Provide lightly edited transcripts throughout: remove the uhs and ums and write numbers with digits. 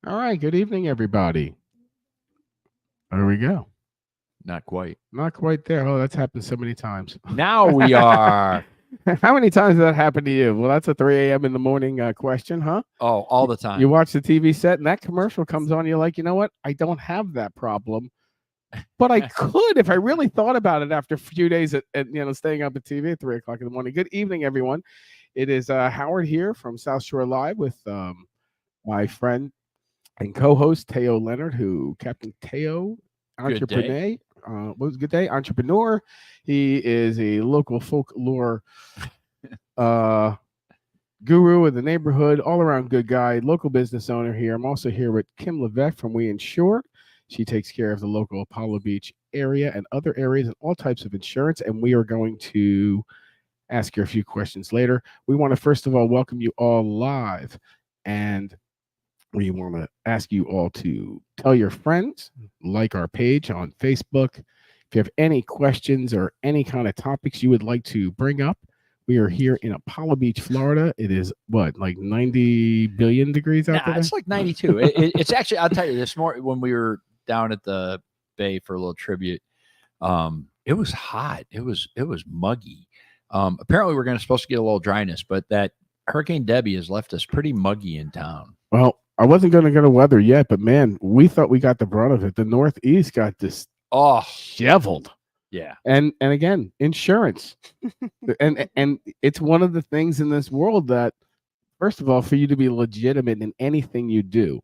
All right. Good evening, everybody. There we go. Not quite. Not quite there. Oh, that's happened so many times. Now we are. How many times has that happened to you? Well, that's a 3 a.m. in the morning question, huh? Oh, all the You time. watch the TV set and that commercial comes on. You're like, you know what? I don't have that problem, but I could if I really thought about it after a few days at staying up at TV at 3 o'clock in the morning. Good evening, everyone. It is Howard here from South Shore Live with my friend and co-host Teo Leonard, who Captain Teo, Good day. entrepreneur. What was good day? Entrepreneur. He is a local folklore uh, guru in the neighborhood, all around good guy, local business owner here. I'm also here with Kim Levesque from We Insure. She takes care of the local Apollo Beach area and other areas and all types of insurance. And we are going to ask her a few questions later. We want to first of all welcome you all live, and we want to ask you all to tell your friends, like our page on Facebook. If you have any questions or any kind of topics you would like to bring up, we are here in Apollo Beach, Florida. It is what, like 90 billion degrees out Nah, there? it's like 92. It's actually, I'll tell you this more when we were down at the bay for a little tribute. It was hot. It was muggy. Apparently we're supposed to get a little dryness, but that Hurricane Debbie has left us pretty muggy in town. Well, I wasn't going to go to weather yet, but man, we thought we got the brunt of it. The Northeast got this Oh, shoveled. yeah. And again, insurance. and it's one of the things in this world that, first of all, for you to be legitimate in anything you do,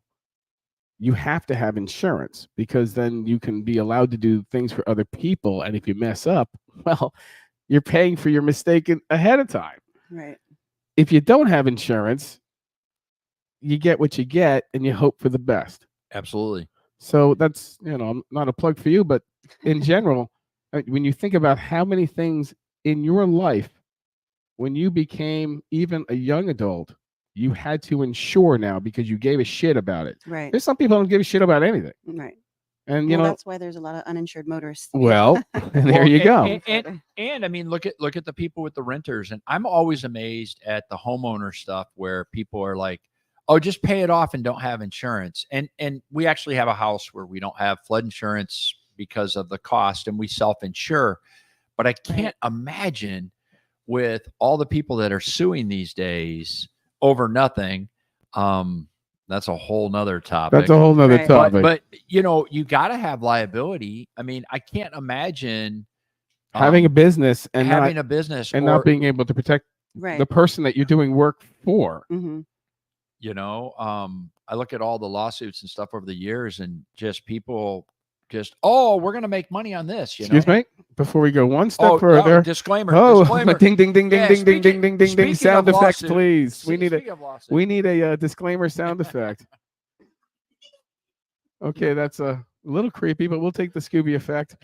you have to have insurance, because then you can be allowed to do things for other people. And if you mess up, well, you're paying for your mistake ahead of time. Right. If you don't have insurance, you get what you get and you hope for the best. Absolutely. So that's, not a plug for you, but in general, when you think about how many things in your life, when you became even a young adult, you had to insure now because you gave a shit about it. Right. There's some people who don't give a shit about anything. Right. And, That's why there's a lot of uninsured motorists. well, there Well, you go. And I mean, look at the people with the renters, and I'm always amazed at the homeowner stuff where people are like, "Oh, just pay it off and don't have insurance." And we actually have a house where we don't have flood insurance because of the cost, and we self-insure. But I can't imagine with all the people that are suing these days over nothing. That's a whole nother topic. That's a whole nother Right. topic. But you got to have liability. I mean, I can't imagine having a business and having not, a business and or, not being able to protect Right. the person that you're doing work for. Mm-hmm. I look at all the lawsuits and stuff over the years, and just people just, oh, we're going to make money on this. Excuse me? Before we go one step Oh, further. disclaimer. Oh, disclaimer. ding, ding, ding, ding, Yeah, ding, ding, ding, ding, ding, ding. speaking Sound of effects, lawsuit, please. We need Speaking of lawsuit. a disclaimer sound effect. Okay, that's a little creepy, but we'll take the Scooby effect.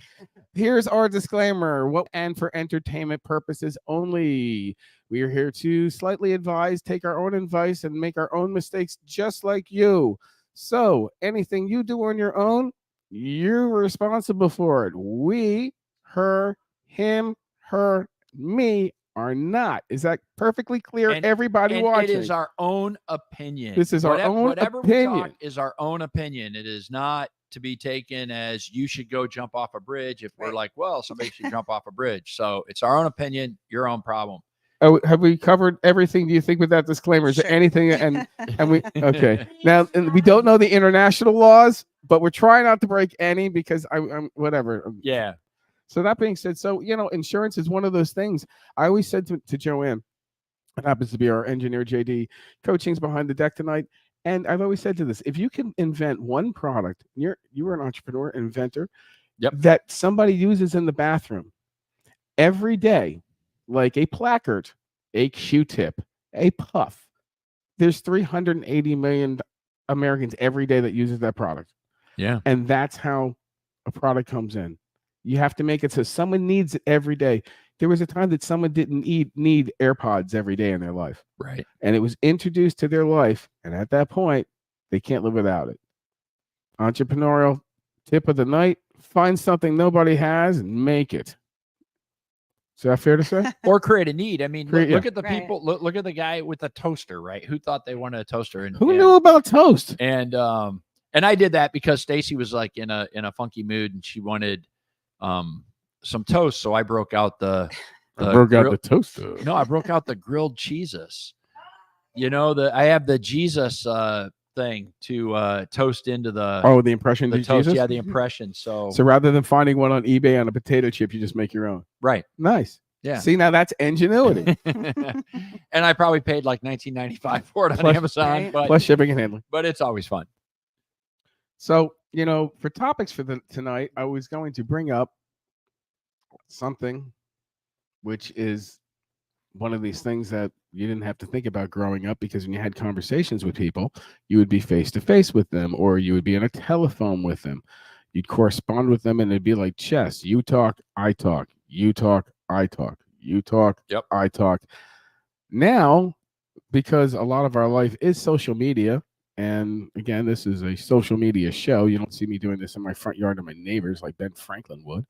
Here's our disclaimer. And for entertainment purposes only. We are here to slightly advise, take our own advice, and make our own mistakes just like you. So anything you do on your own, you're responsible for it. We, her, him, her, me are not. Is that perfectly clear? Everybody watching. It is our own opinion. This is our own whatever opinion. we talk is our own opinion. It is not to be taken as you should go jump off a bridge if we're like, well, somebody should jump off a bridge. So it's our own opinion, your own problem. Oh, have we covered everything? Do you think with that disclaimer? Is there anything? And we okay. Now we don't know the international laws, but we're trying not to break any because I'm whatever. Yeah. So that being said, insurance is one of those things. I always said to Joanne, it happens to be our engineer JD, coaching's behind the deck tonight. And I've always said to this, if you can invent one product, you were an entrepreneur, inventor, that somebody uses in the bathroom every day, like a placard, a Q-tip, a puff. There's 380 million Americans every day that uses that product. Yeah. And that's how a product comes in. You have to make it so someone needs it every day. There was a time that someone didn't need AirPods every day in their life. Right. And it was introduced to their life. And at that point, they can't live without it. Entrepreneurial tip of the night, find something nobody has and make it. Is that fair to say? or create a need. I mean, Create- look at the Right. people. Look at the guy with the toaster, right? Who thought they wanted a toaster? And Who knew about toast? And I did that because Stacy was like in a funky mood and she wanted some toast. So I broke out the I broke out grill- the toaster. No, I broke out the grilled cheeses. You know, I have the Jesus thing to toast into the The impression the to toast. Jesus? Yeah, the impression. So So rather than finding one on eBay on a potato chip, you just make your own. right. Nice. Yeah. See, now that's ingenuity. And I probably paid like $19.95 for it on Plus- Amazon, Right. but Plus shipping and handling. it's always fun. So, for topics for tonight, I was going to bring up something which is one of these things that you didn't have to think about growing up, because when you had conversations with people, you would be face to face with them, or you would be on a telephone with them. You'd correspond with them, and it'd be like chess. You talk, I talk. You talk, I talk. You talk, Yep. I talk. Now, because a lot of our life is social media, and again, this is a social media show. You don't see me doing this in my front yard of my neighbors like Ben Franklin would.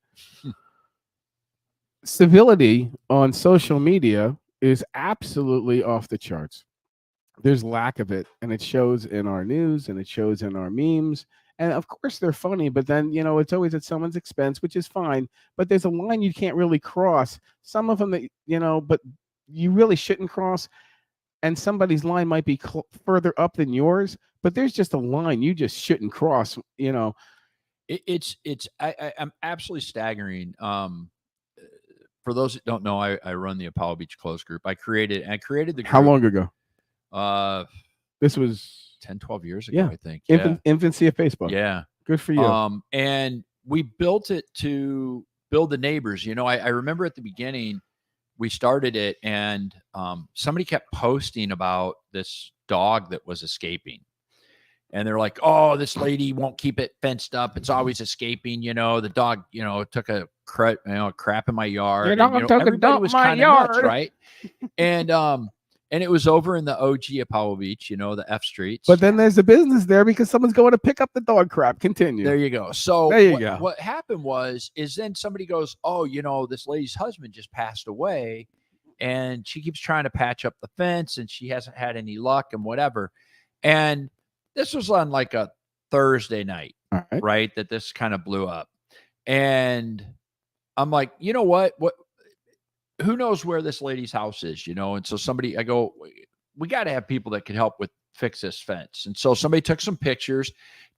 Civility on social media is absolutely off the charts. There's lack of it, and it shows in our news, and it shows in our memes. And of course they're funny, but then, it's always at someone's expense, which is fine. But there's a line you can't really cross. Some of them that, but you really shouldn't cross. And somebody's line might be further up than yours, but there's just a line you just shouldn't cross. I'm absolutely staggering. For those that don't know, I run the Apollo Beach Close Group. I created the group. How long ago? This was 10, 12 years ago, Yeah. I think. Yeah. Infancy of Facebook. Yeah. Good for you. And we built it to build the neighbors. I remember at the beginning, we started it, and somebody kept posting about this dog that was escaping. And they're like, oh, this lady won't keep it fenced up. It's always escaping. The dog, took a crap in my yard. Your dog took a everybody dump was in my kind of nuts, yard. right? And it was over in the OG Apollo Beach, the F streets. But then there's a business there because someone's going to pick up the dog crap. Continue. There you go. So There you go. What happened is then somebody goes, oh, this lady's husband just passed away, and she keeps trying to patch up the fence, and she hasn't had any luck and whatever. And this was on like a Thursday night, All right. right? That this kind of blew up. And I'm like, you know what? Who knows where this lady's house is, And so I go, we got to have people that can help fix this fence. And so somebody took some pictures.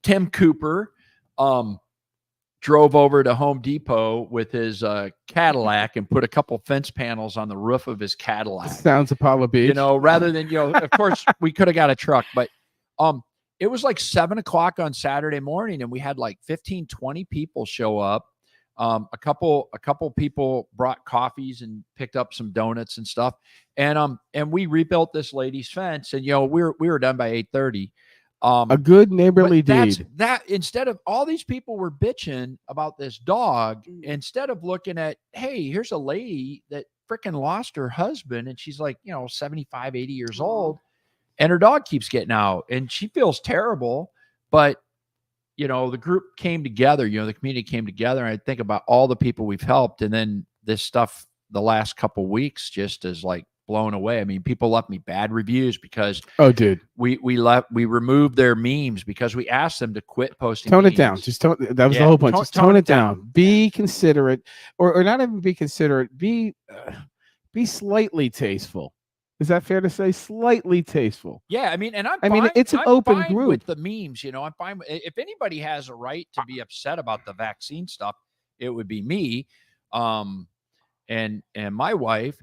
Tim Cooper drove over to Home Depot with his Cadillac and put a couple fence panels on the roof of his Cadillac. Sounds Apollo Beach. Rather than, of course we could have got a truck, but it was like 7:00 on Saturday morning, and we had like 15, 20 people show up. A couple people brought coffees and picked up some donuts and stuff. And we rebuilt this lady's fence, and we were done by 8:30. A good neighborly deed. That instead of all these people were bitching about this dog, instead of looking at, hey, here's a lady that freaking lost her husband, and she's like, 75, 80 years old, and her dog keeps getting out, and she feels terrible, but the group came together, the community came together. And I think about all the people we've helped. And then this stuff, the last couple of weeks, just is like blown away. I mean, people left me bad reviews because we removed their memes because we asked them to quit posting. Tone memes. it down. That was the whole point. Just tone it down. Be considerate, or not even be considerate. Be slightly tasteful. Is that fair to say? Slightly tasteful. Yeah, I mean, and I'm it's an open group with the memes. I'm fine. If anybody has a right to be upset about the vaccine stuff, it would be me, and my wife.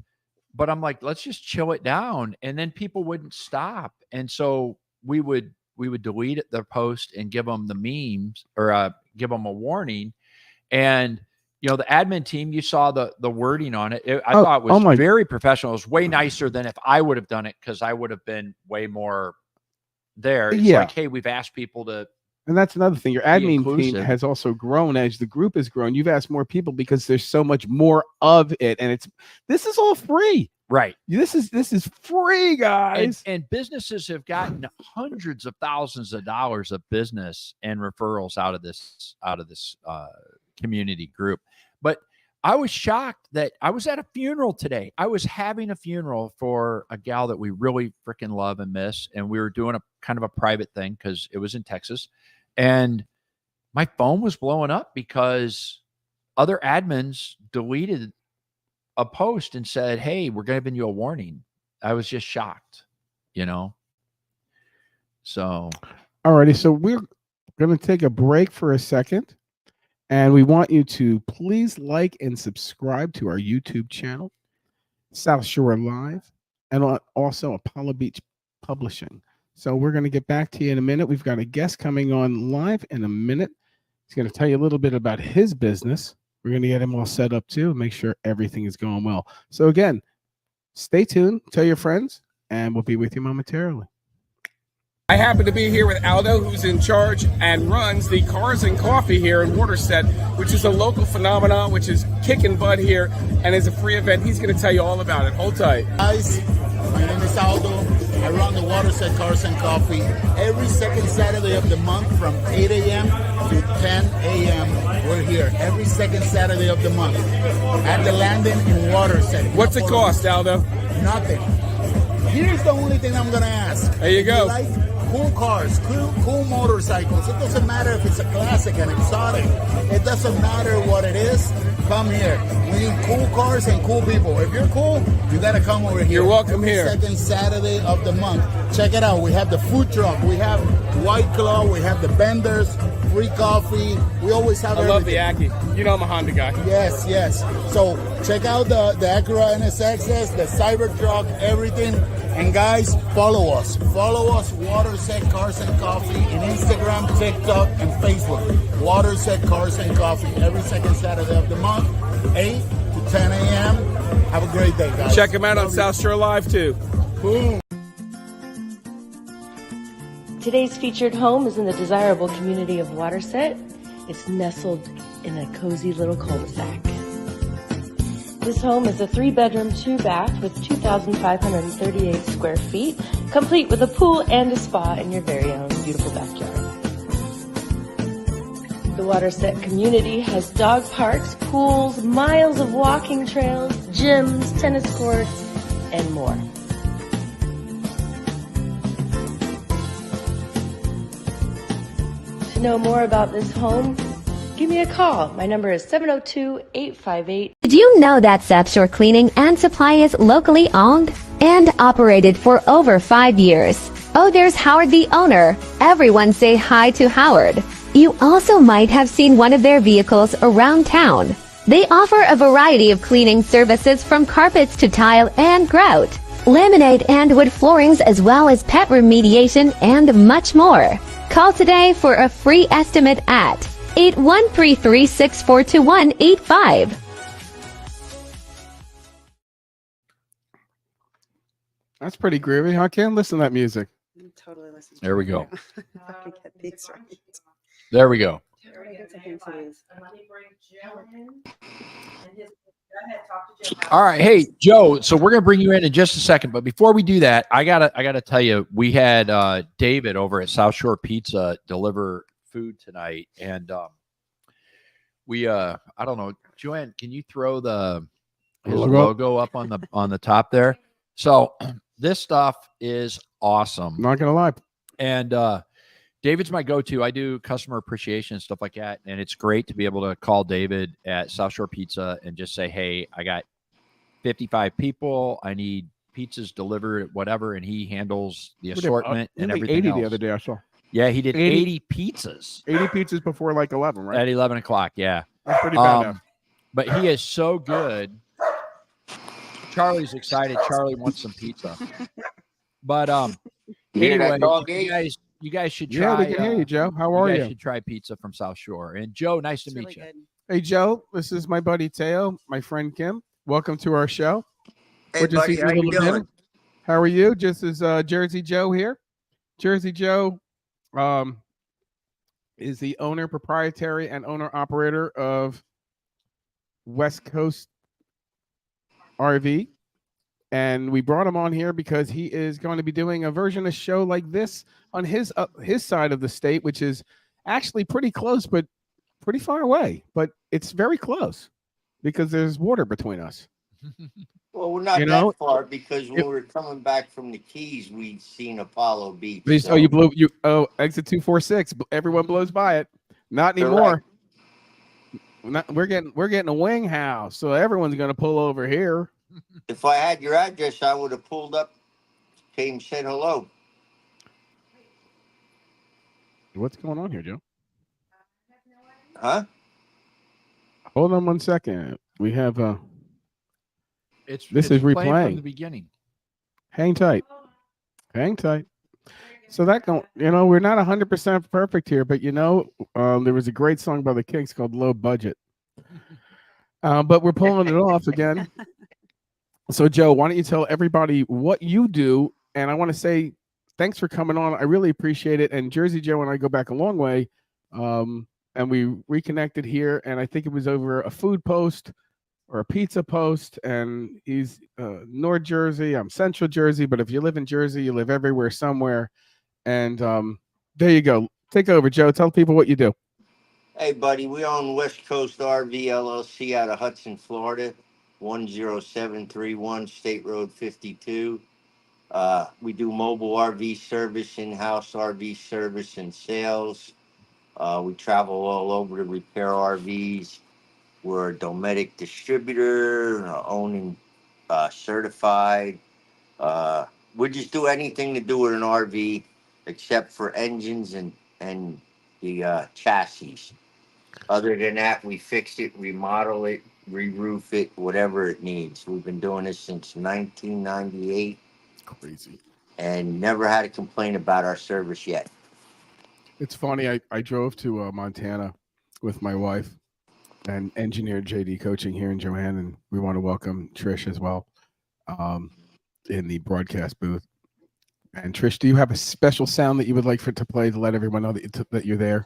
But I'm like, let's just chill it down, and then people wouldn't stop, and so we would delete their post and give them the memes or give them a warning, and. The admin team, you saw the wording on it. I thought it was very professional. It was way nicer than if I would have done it, because I would have been way more there. It's like, hey, we've asked people to. And that's another thing. Your admin team has also grown as the group has grown. You've asked more people because there's so much more of it, and this is all free. Right. This is free, guys. And businesses have gotten hundreds of thousands of dollars of business and referrals out of this community group. But I was shocked that I was at a funeral today. I was having a funeral for a gal that we really freaking love and miss. And we were doing a kind of a private thing because it was in Texas. And my phone was blowing up because other admins deleted a post and said, hey, we're giving you a warning. I was just shocked, you know? So. Alrighty. So we're going to take a break for a second. And we want you to please like and subscribe to our YouTube channel, South Shore Live, and also Apollo Beach Publishing. So we're going to get back to you in a minute. We've got a guest coming on live in a minute. He's going to tell you a little bit about his business. We're going to get him all set up too, make sure everything is going well. So again, stay tuned, tell your friends, and we'll be with you momentarily. I happen to be here with Aldo, who's in charge and runs the Cars and Coffee here in Waterset, which is a local phenomenon, which is kicking butt here and is a free event. He's going to tell you all about it. Hold tight. Guys, my name is Aldo. I run the Waterset Cars and Coffee every second Saturday of the month from 8 a.m. to 10 a.m. We're here every second Saturday of the month at the landing in Waterset. What's it cost, Aldo? Nothing. Here's the only thing I'm going to ask. There you go. Like cool cars, cool motorcycles. It doesn't matter if it's a classic, an exotic. It doesn't matter what it is. Come here. We need cool cars and cool people. If you're cool, you got to come over here. You're welcome here. Second Saturday of the month. Check it out. We have the food truck. We have White Claw. We have the vendors. Free coffee. We always have I love the everything. Ackie. You know I'm a Honda guy. Yes, yes. So check out the Acura NSXs, the Cybertruck, everything. And guys, follow us. Follow us, Waterset Cars and Coffee, in Instagram, TikTok, and Facebook. Waterset Cars and Coffee every second Saturday of the month, 8 to 10 a.m. Have a great day, guys. Check him out on South Shore Live, too. Boom. Today's featured home is in the desirable community of Waterset. It's nestled in a cozy little cul-de-sac. This home is a 3-bedroom, 2-bath with 2,538 square feet, complete with a pool and a spa in your very own beautiful backyard. The Waterset community has dog parks, pools, miles of walking trails, gyms, tennis courts, and more. To know more about this home, give me a call. My number is 702-858. Did you know that South Shore Cleaning and Supply is locally owned and operated for over 5 years? Oh, there's Howard the owner. Everyone say hi to Howard. You also might have seen one of their vehicles around town. They offer a variety of cleaning services from carpets to tile and grout, laminate and wood floorings, as well as pet remediation and much more. Call today for a free estimate at 8133-642185. That's pretty groovy. I can't listen to that music. Totally listen. There we go. If I can get these right. There we go. All right, hey Joe. So we're gonna bring you in just a second, but before we do that, I gotta tell you, we had David over at South Shore Pizza deliver food tonight, and we I don't know, Joanne, can you throw his logo up on the top there? So this stuff is awesome. Not gonna lie. And David's my go-to. I do customer appreciation and stuff like that. And it's great to be able to call David at South Shore Pizza and just say, hey, I got 55 people. I need pizzas delivered, whatever. And he handles the assortment and everything 80 else. the other day I saw. Yeah, he did 80 pizzas. 80 pizzas before like 11, right? At 11 o'clock, yeah. That's pretty bad. But he is so good. Charlie's excited. Charlie wants some pizza. But anyway, you guys should try. Yeah, we can hear you, Joe. How are you? You guys should try pizza from South Shore. And Joe, nice to meet you. Good. Hey, Joe, this is my buddy Teo, my friend Kim. Welcome to our show. Hey, buddy, how you doing? How are you? Just as Jersey Joe here. Jersey Joe is the owner, proprietary, and owner-operator of West Coast RV. And we brought him on here because he is going to be doing a version of show like this on his side of the state, which is actually pretty close, but pretty far away. But it's very close. because there's water between us. Well, we're not You know, that far because when it- we were coming back from the Keys, we'd seen Apollo Beach. oh, you blew you. Oh, exit 246. Everyone blows by it. Not anymore. We're getting a wing house, so everyone's gonna pull over here. If I had your address, I would have pulled up, came, said hello. What's going on here, Joe? Huh? Hold on 1 second. We have It's this is playing replaying from the beginning. Hang tight. Hang tight. So that don't, we're not 100% perfect here, but there was a great song by the Kinks called "Low Budget," but we're pulling it off again. So, Joe, why don't you tell everybody what you do? And I want to say thanks for coming on. I really appreciate it. And Jersey Joe and I go back a long way, and we reconnected here. And I think it was over a food post or a pizza post. And he's North Jersey. I'm Central Jersey. But if you live in Jersey, you live everywhere somewhere. And there you go. Take over, Joe. Tell people what you do. Hey, buddy, we own West Coast RV LLC out of Hudson, Florida, 10731 State Road 52. We do mobile RV service, in-house RV service and sales. We travel all over to repair RVs. We're a Dometic distributor, owning certified. We just do anything to do with an RV except for engines and the chassis. Other than that, we fix it, remodel it, re-roof it, whatever it needs. We've been doing this since 1998. Crazy. And never had a complaint about our service yet. It's funny. I drove to Montana with my wife and engineer JD Coaching here in Joanne, and we want to welcome Trish as well in the broadcast booth. And Trish, do you have a special sound that you would like for it to play to let everyone know that you're there?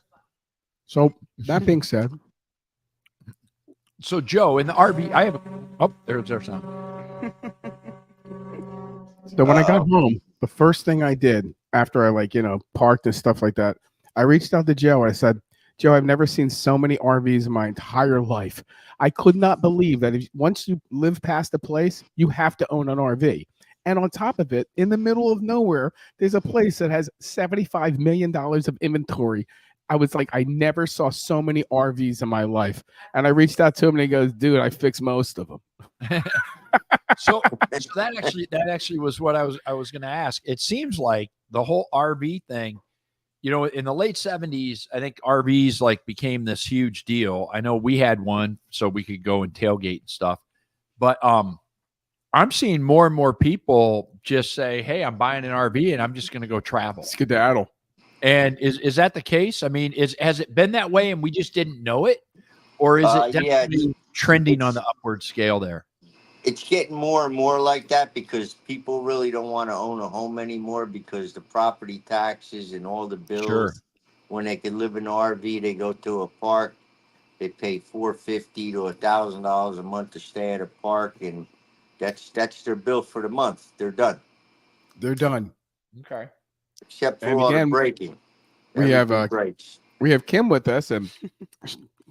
So that being said, so Joe, in the RV, I have there's our sound. So when I got home, the first thing I did after I parked and stuff like that, I reached out to Joe. I said, Joe, I've never seen so many RVs in my entire life. I could not believe that once you live past a place, you have to own an RV. And on top of it, in the middle of nowhere, there's a place that has $75 million of inventory. I was like, I never saw so many RVs in my life. And I reached out to him and he goes, dude, I fixed most of them. So that actually was what I was going to ask. It seems like the whole RV thing, in the late 70s, I think RVs became this huge deal. I know we had one so we could go and tailgate and stuff, but I'm seeing more and more people just say, hey, I'm buying an RV and I'm just going to go travel. Skedaddle. And is that the case? I mean, has it been that way and we just didn't know it? Or is it definitely trending on the upward scale there? It's getting more and more like that because people really don't want to own a home anymore because the property taxes and all the bills. Sure. When they can live in an RV, they go to a park. They pay $450 to $1,000 a month to stay at a park, and that's their bill for the month. They're done. They're done. Okay. Except for all the breaking. We have Kim with us, and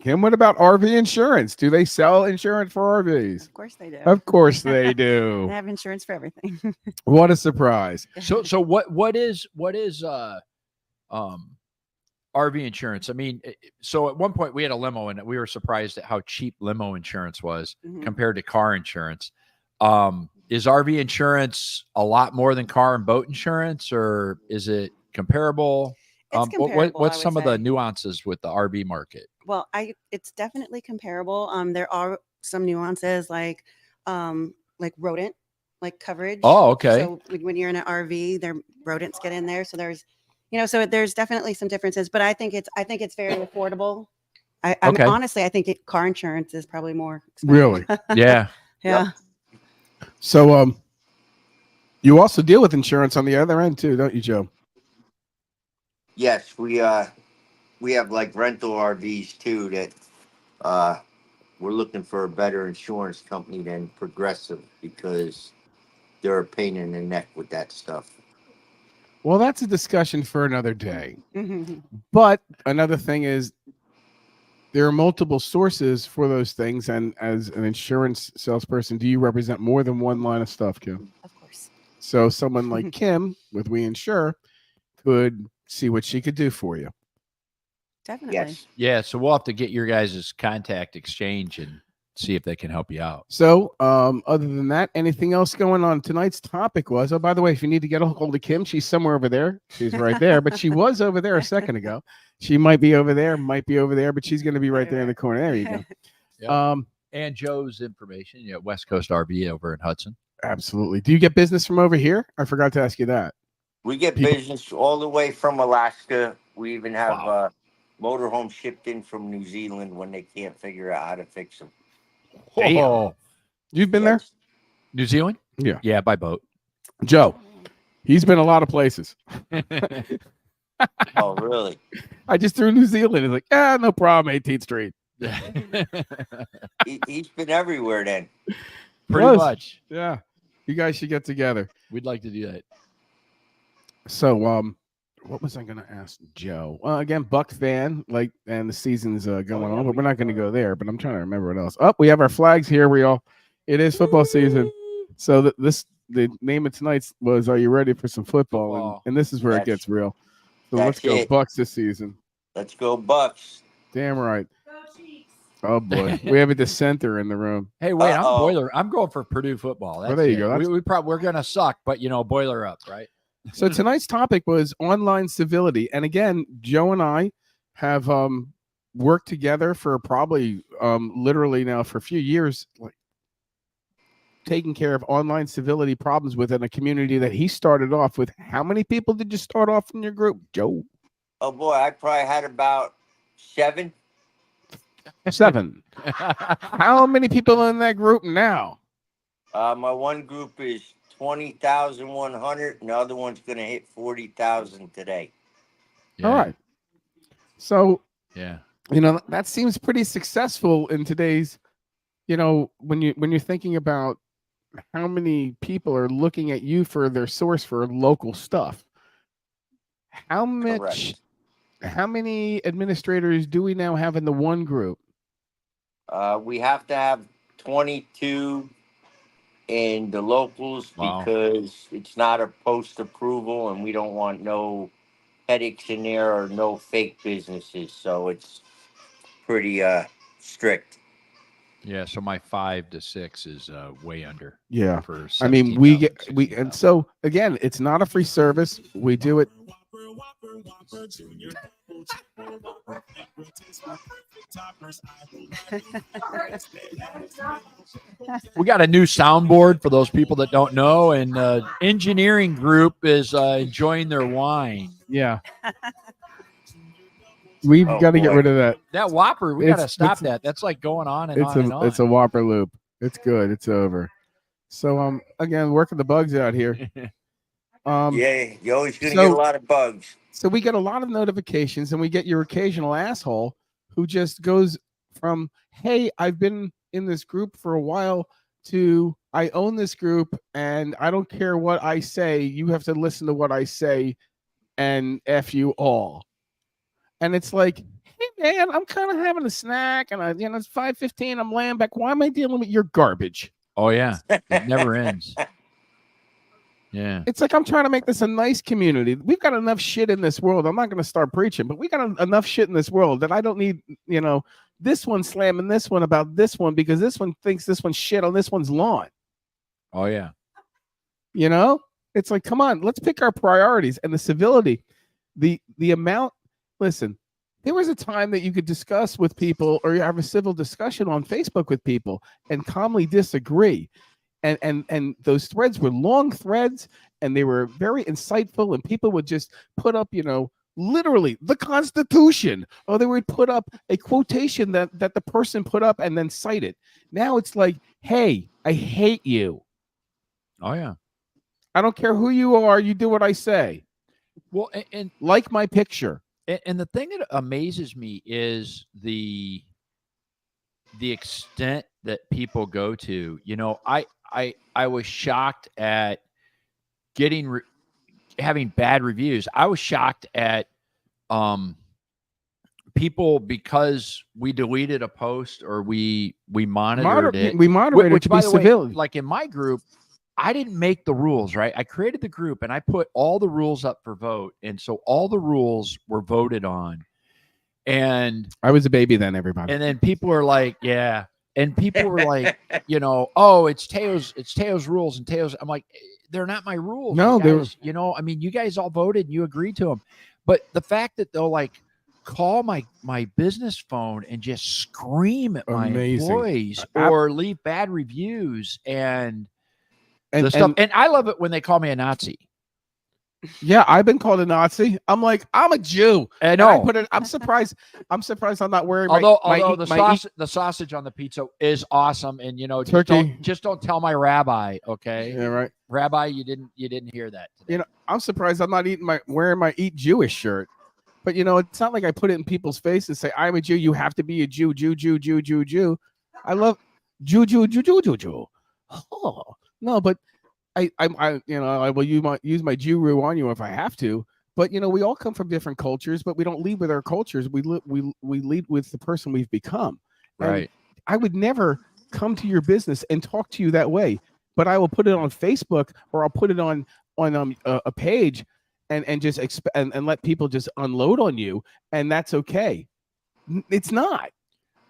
Kim, what about RV insurance? Do they sell insurance for RVs? Of course they do. Of course they do. They have insurance for everything. What a surprise. So what is RV insurance? I mean, so at one point we had a limo and we were surprised at how cheap limo insurance was compared to car insurance. Is RV insurance a lot more than car and boat insurance, or is it comparable? It's comparable, What's some of the nuances with the RV market? Well, it's definitely comparable. There are some nuances like rodent coverage. Oh, okay. So when you're in an RV, rodents get in there. So there's there's definitely some differences, but I think it's very affordable. Honestly, I think car insurance is probably more expensive. Really? Yeah. Yeah. Yep. So you also deal with insurance on the other end too, don't you, Joe? Yes, we have rental RVs too that we're looking for a better insurance company than Progressive because they're a pain in the neck with that stuff. Well, that's a discussion for another day. But another thing is there are multiple sources for those things. And as an insurance salesperson, do you represent more than one line of stuff, Kim? Of course. So someone like Kim with We Insure could see what she could do for you. Definitely. Yes. Yeah, so we'll have to get your guys' contact exchange and see if they can help you out. So, other than that, anything else going on? Tonight's topic was, oh, by the way, if you need to get a hold of Kim, she's somewhere over there. She's right there, but she was over there a second ago. She might be over there, but she's going to be right there in the corner. There you go. Yep. And Joe's information, West Coast RV over in Hudson. Absolutely. Do you get business from over here? I forgot to ask you that. We get business all the way from Alaska. We even have motorhomes shipped in from New Zealand when they can't figure out how to fix them. Oh, you've been there? New Zealand? Yeah. Yeah, by boat. Joe, he's been a lot of places. Oh, really? I just threw New Zealand. He's like, no problem, 18th Street. He's been everywhere then. Pretty much. Yeah. You guys should get together. We'd like to do that. So, what was I going to ask Joe? Again, Buck fan, and the season's going on, but we're not going to go there. But I'm trying to remember what else. Oh, we have our flags here. It is football season. So the name of tonight's was, "Are you ready for some football?" And this is where it gets real. So let's go Bucks this season. Let's go Bucks. Damn right. Oh boy, we have a dissenter in the room. Hey, wait, I'm going for Purdue football. That's there you go. We're gonna suck, but boiler up, right? So tonight's topic was online civility, and again, Joe and I have worked together for probably literally now for a few years, taking care of online civility problems within a community that he started off with. How many people did you start off in your group, Joe? Oh boy, I probably had about 7. 7. How many people in that group now? My one group is 20,100, and the other one's going to hit 40,000 today. Yeah. All right. So, yeah, that seems pretty successful in today's, when you're thinking about how many people are looking at you for their source for local stuff. How much? Correct. How many administrators do we now have in the one group? We have to have 22 in the locals because it's not a post approval, and we don't want no headaches in there or no fake businesses. So it's pretty strict. Yeah, so my 5 to 6 is way under. Yeah, for I mean and so again, it's not a free service. We do it. We got a new soundboard for those people that don't know, and engineering group is enjoying their wine. Yeah. We've got to get rid of that. That Whopper, we got to stop that. That's like going on and on and on. It's a Whopper loop. It's good. It's over. So again, working the bugs out here. Yeah, you're always going to get a lot of bugs. So we get a lot of notifications, and we get your occasional asshole who just goes from, hey, I've been in this group for a while, to I own this group, and I don't care what I say. You have to listen to what I say, and F you all. And it's like, hey, man, I'm kind of having a snack, and it's 5:15. I'm laying back. Why am I dealing with your garbage? Oh, yeah. It never ends. Yeah. It's like I'm trying to make this a nice community. We've got enough shit in this world. I'm not going to start preaching, but we got enough shit in this world that I don't need, this one slamming this one about this one because this one thinks this one's shit on this one's lawn. Oh, yeah. It's like, come on, let's pick our priorities and the civility. The amount, listen, there was a time that you could discuss with people or you have a civil discussion on Facebook with people and calmly disagree. And those threads were long threads, and they were very insightful, and people would just put up, literally the Constitution, or they would put up a quotation that the person put up and then cite it. Now it's like, hey, I hate you. Oh, yeah. I don't care who you are. You do what I say. Well, and like my picture. And the thing that amazes me is the extent that people go to. I was shocked at having bad reviews. I was shocked at people, because we deleted a post or we monitored it. We moderated which, to by be the way, civility. like in my group, I didn't make the rules, right? I created the group and I put all the rules up for vote. And so all the rules were voted on. And I was a baby then, everybody. And then people are like, yeah. And people were like, oh, it's Teo's rules and Teo's. I'm like, they're not my rules. No, they were, I mean, you guys all voted and you agreed to them. But the fact that they'll like call my business phone and just scream at my employees or leave bad reviews and the stuff. And I love it when they call me a Nazi. Yeah, I've been called a Nazi. I'm like, I'm a Jew. I know. I'm surprised. I'm surprised I'm not wearing. Although the sausage on the pizza is awesome, and turkey. Just don't tell my rabbi, okay? Yeah, right. Rabbi, you didn't hear that today. I'm surprised I'm not wearing my Eat Jewish shirt. But it's not like I put it in people's face and say I'm a Jew. You have to be a Jew, Jew. I love Jew. Oh no, but. I will use my Jew on you if I have to, but we all come from different cultures, but we don't lead with our cultures. We lead with the person we've become. Right. And I would never come to your business and talk to you that way, but I will put it on Facebook or I'll put it on a page and just and let people just unload on you, and that's okay. It's not.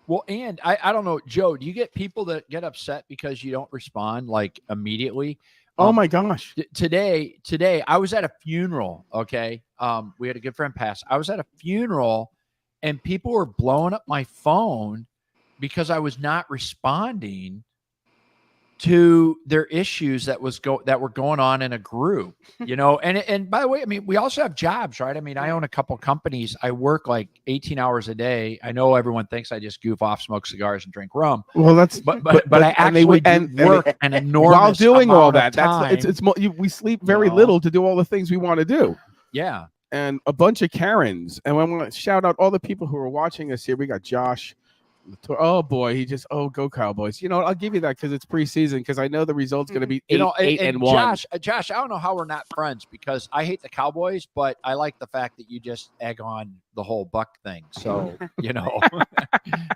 Well, and I don't know, Joe, do you get people that get upset because you don't respond like immediately? Oh my gosh. Today I was at a funeral. Okay. We had a good friend pass. I was at a funeral and people were blowing up my phone because I was not responding to their issues that were going on in a group, and by the way, I mean, we also have jobs, right? I mean, I own a couple companies. I work like 18 hours a day. I know everyone thinks I just goof off, smoke cigars and drink rum. Well, but I actually work an enormous while doing all that. That's we sleep very little to do all the things we want to do. Yeah. And a bunch of Karens. And I want to shout out all the people who are watching us here. We got Josh. Oh boy, go Cowboys. I'll give you that because it's preseason, because I know the result's going to be 8-1. Josh, I don't know how we're not friends, because I hate the Cowboys, but I like the fact that you just egg on the whole Buck thing. So,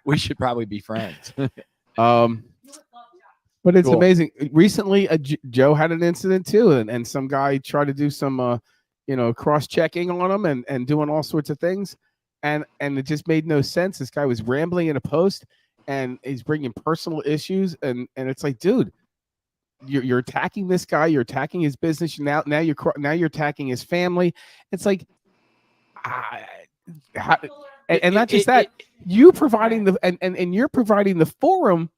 we should probably be friends. But it's amazing. Recently, Joe had an incident too, and some guy tried to do some, cross-checking on him and doing all sorts of things. And it just made no sense. This guy was rambling in a post, and he's bringing personal issues, and it's like, dude, you're attacking this guy, you're attacking his business. Now you're attacking his family. It's like, and not just that, you providing and you're providing the forum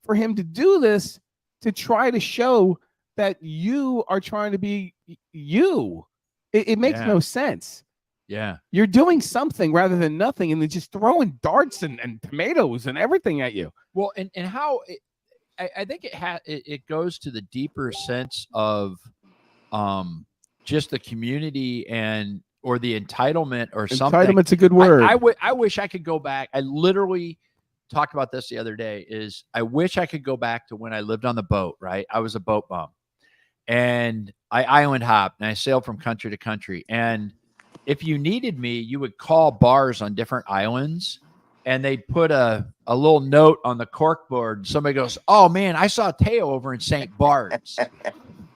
for him to do this, to try to show that you are trying to be you. It makes no sense. Yeah, you're doing something rather than nothing, and they're just throwing darts and tomatoes and everything at you. Well, and how I think it goes to the deeper sense of just the community or the entitlement or something. Entitlement's a good word. I wish I could go back. I literally talked about this the other day. I wish I could go back to when I lived on the boat. Right, I was a boat bum, and I island hopped and I sailed from country to country. And if you needed me, you would call bars on different islands, and they'd put a little note on the cork board. Somebody goes, "Oh man, I saw Teo over in St. Bart's."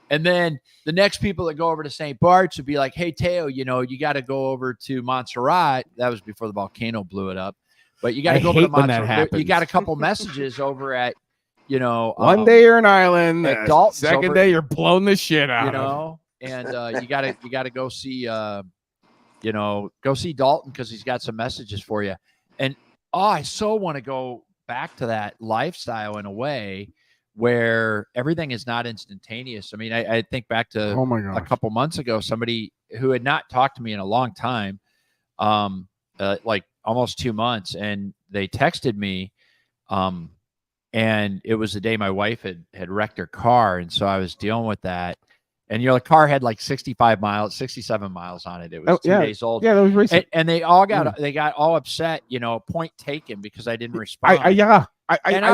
And then the next people that go over to St. Bart's would be like, "Hey Teo, you got to go over to Montserrat." That was before the volcano blew it up. But you got to go over to Montserrat. You got a couple messages over at, one day you're an island, at Dalton. Second day you're blowing the shit out. And you got to go see. Go see Dalton, because he's got some messages for you. And I so want to go back to that lifestyle in a way where everything is not instantaneous. I mean, I think back to a couple months ago, somebody who had not talked to me in a long time, like almost 2 months, and they texted me, and it was the day my wife had wrecked her car, and so I was dealing with that. And the car had like 67 miles on it. It was 2 days old. Yeah, that was recent. And they all got all upset. Point taken because I didn't respond. I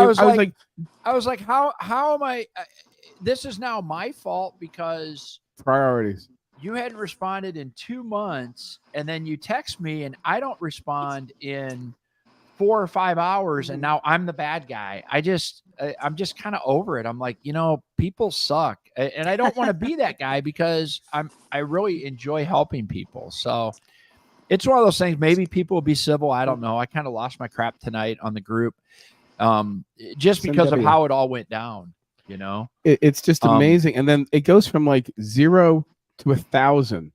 was like, how am I? This is now my fault because priorities. you hadn't responded in 2 months, and then you text me and I don't respond in 4 or 5 hours, and now I'm the bad guy. I'm just kind of over it. I'm like, people suck, and I don't want to be that guy because I really enjoy helping people. So it's one of those things. Maybe people will be civil. I don't know. I kind of lost my crap tonight on the group, just because of how it all went down. It's just amazing, and then it goes from like 0 to 1,000.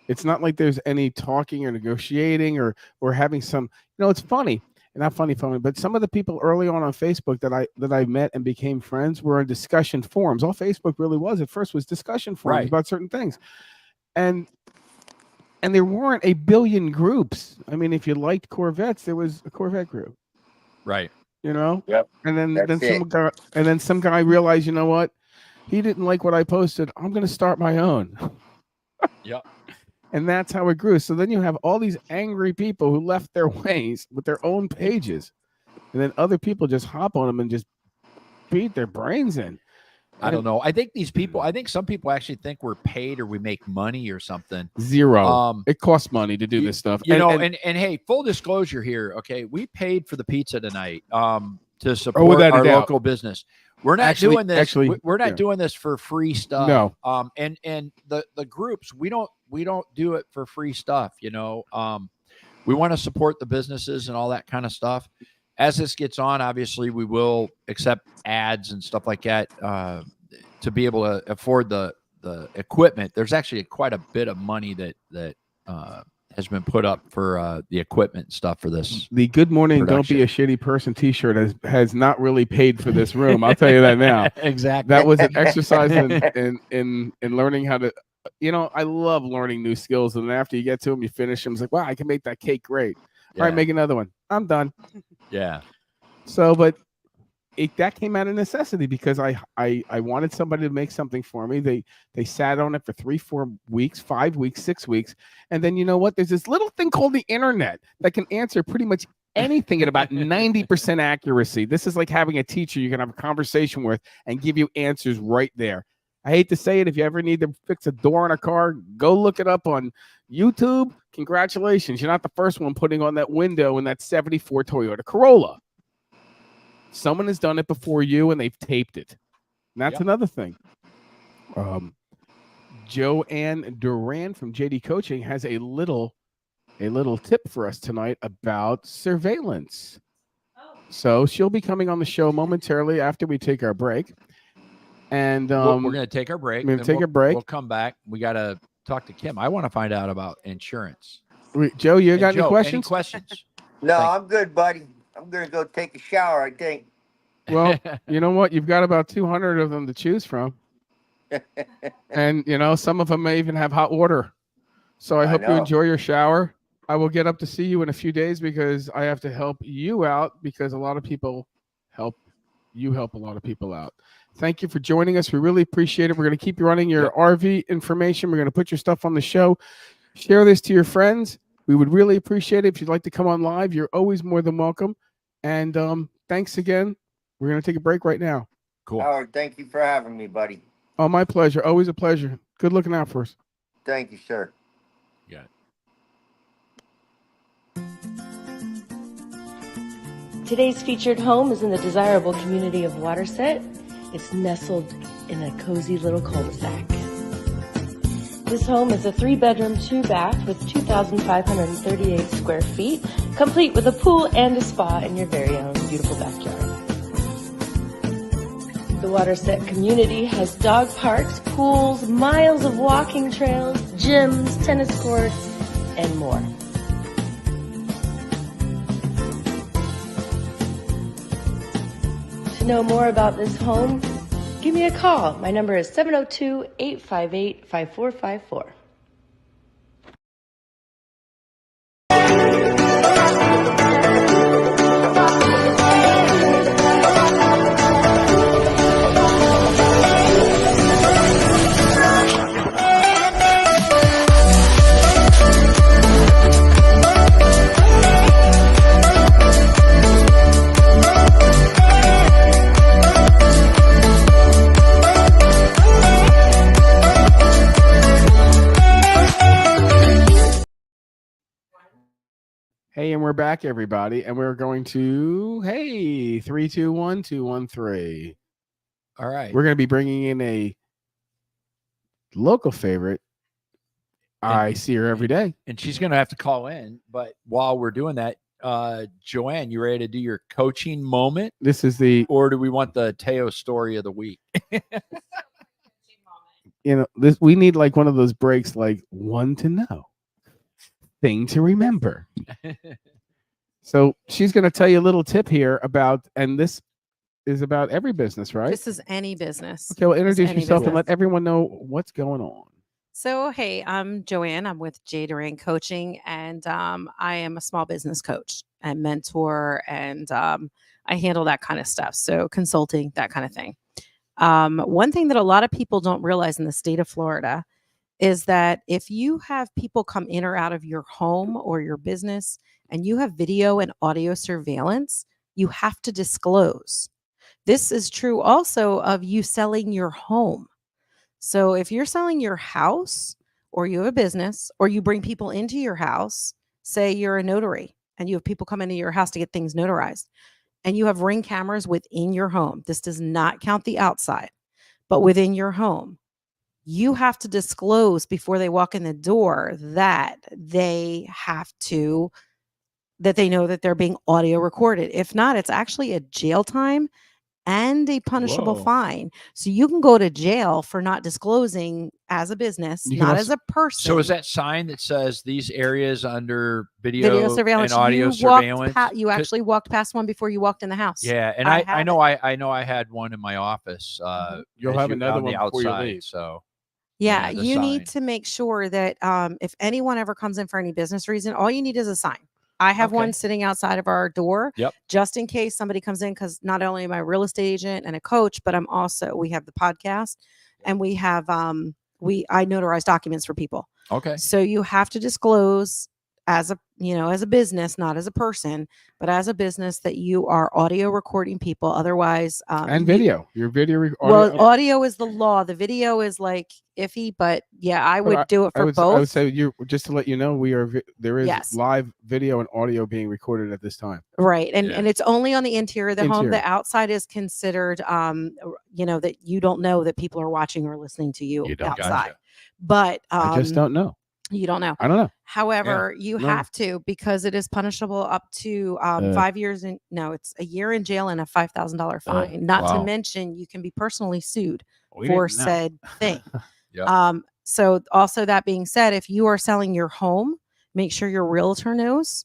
It's not like there's any talking or negotiating or having some. It's funny. Not funny, but some of the people early on Facebook that I met and became friends were in discussion forums. All Facebook really was at first was discussion forums about certain things, and there weren't a billion groups. I mean, if you liked Corvettes, there was a Corvette group, right? Yep. And then some guy realized, you know what, he didn't like what I posted. I'm going to start my own. Yep. And that's how it grew. So then you have all these angry people who left their ways with their own pages. And then other people just hop on them and just beat their brains in. I don't know. I think some people actually think we're paid or we make money or something. Zero. It costs money to do this stuff. And hey, full disclosure here. Okay. We paid for the pizza tonight to support our local business. We're not doing this. We're not doing this for free stuff. No. And the groups, we don't do it for free stuff. We want to support the businesses and all that kind of stuff. As this gets on, obviously we will accept ads and stuff like that to be able to afford the equipment. There's actually quite a bit of money that has been put up for the equipment and stuff for this. The Good Morning production. Don't Be a Shitty Person t-shirt has not really paid for this room. I'll tell you that now. Exactly. That was an exercise in learning how to, I love learning new skills. And after you get to them, you finish them. It's like, wow, I can make that cake great. Yeah. All right, make another one. I'm done. Yeah. So, but that came out of necessity because I wanted somebody to make something for me. They sat on it for 3-4 weeks, 5 weeks, 6 weeks. And then you know what? There's this little thing called the internet that can answer pretty much anything at about 90% accuracy. This is like having a teacher you can have a conversation with and give you answers right there. I hate to say it. If you ever need to fix a door in a car, go look it up on YouTube. Congratulations. You're not the first one putting on that window in that 74 Toyota Corolla. Someone has done it before you and they've taped it. And that's another thing. Joanne Duran from JD Coaching has a little tip for us tonight about surveillance. So she'll be coming on the show momentarily after we take our break. And we're going to take our break. We're going to take a break. We'll come back. We got to talk to Kim. I want to find out about insurance. Joe, you got any questions? Any questions? No, I'm good, buddy. I'm going to go take a shower, I think. Well, you know what? You've got about 200 of them to choose from. And, some of them may even have hot water. So I hope you enjoy your shower. I will get up to see you in a few days because I have to help you out because a lot of people help a lot of people out. Thank you for joining us. We really appreciate it. We're going to keep you running your RV information. We're going to put your stuff on the show. Share this to your friends. We would really appreciate it. If you'd like to come on live, you're always more than welcome. And thanks again. We're going to take a break right now. Cool. Howard, thank you for having me, buddy. Oh, my pleasure. Always a pleasure. Good looking out for us. Thank you, sir. Yeah. Today's featured home is in the desirable community of Waterset. It's nestled in a cozy little cul-de-sac. This home is a 3-bedroom, 2-bath with 2,538 square feet, complete with a pool and a spa in your very own beautiful backyard. The Waterset community has dog parks, pools, miles of walking trails, gyms, tennis courts, and more. To know more about this home, give me a call. My number is 702-858-5454. we're back, everybody, and we're going to 3-2-1-2-1-3. All right. We're going to be bringing in a local favorite. I see her every day, and she's going to have to call in. But while we're doing that, Joanne, you ready to do your coaching moment? This is the, or do we want the Teo story of the week? we need like one of those breaks, like one to know, thing to remember. So she's going to tell you a little tip here about, and this is about every business, right? This is any business. Okay, well, introduce yourself and business. let everyone know what's going on. So, hey, I'm Joanne. I'm with J. Duran Coaching, and I am a small business coach and mentor, and I handle that kind of stuff. So, consulting, that kind of thing. One thing that a lot of people don't realize in the state of Florida is that if you have people come in or out of your home or your business and you have video and audio surveillance, you have to disclose. This is true also of you selling your home. So if you're selling your house or you have a business or you bring people into your house, say you're a notary and you have people come into your house to get things notarized and you have Ring cameras within your home. This does not count the outside, but within your home, you have to disclose before they walk in the door that they know that they're being audio recorded. If not, it's actually a jail time and a punishable fine. So you can go to jail for not disclosing as a business, not as a person. So is that sign that says these areas under video surveillance and audio you surveillance? You actually walked past one before you walked in the house. Yeah, and I know I had one in my office. You'll have another one before you leave. So yeah, the you sign. need to make sure that if anyone ever comes in for any business reason, all you need is a sign. I have one sitting outside of our door just in case somebody comes in, because not only am I a real estate agent and a coach, but we have the podcast and we have I notarize documents for people. Okay. So you have to disclose as a business, not as a person, but as a business, that you are audio recording people. Otherwise, and video. Your video. Audio is the law. The video is like iffy, but yeah, I would do it for both. I would say just to let you know, there is live video and audio being recorded at this time. Right. And it's only on the interior of the home. The outside is considered, that you don't know that people are watching or listening to you outside. Gotcha. But I just don't know. You don't know. I don't know. However, you have to, because it is punishable up to 5 years it's a year in jail and a $5,000 fine. Not to mention you can be personally sued for said thing. So also, that being said, if you are selling your home, make sure your realtor knows.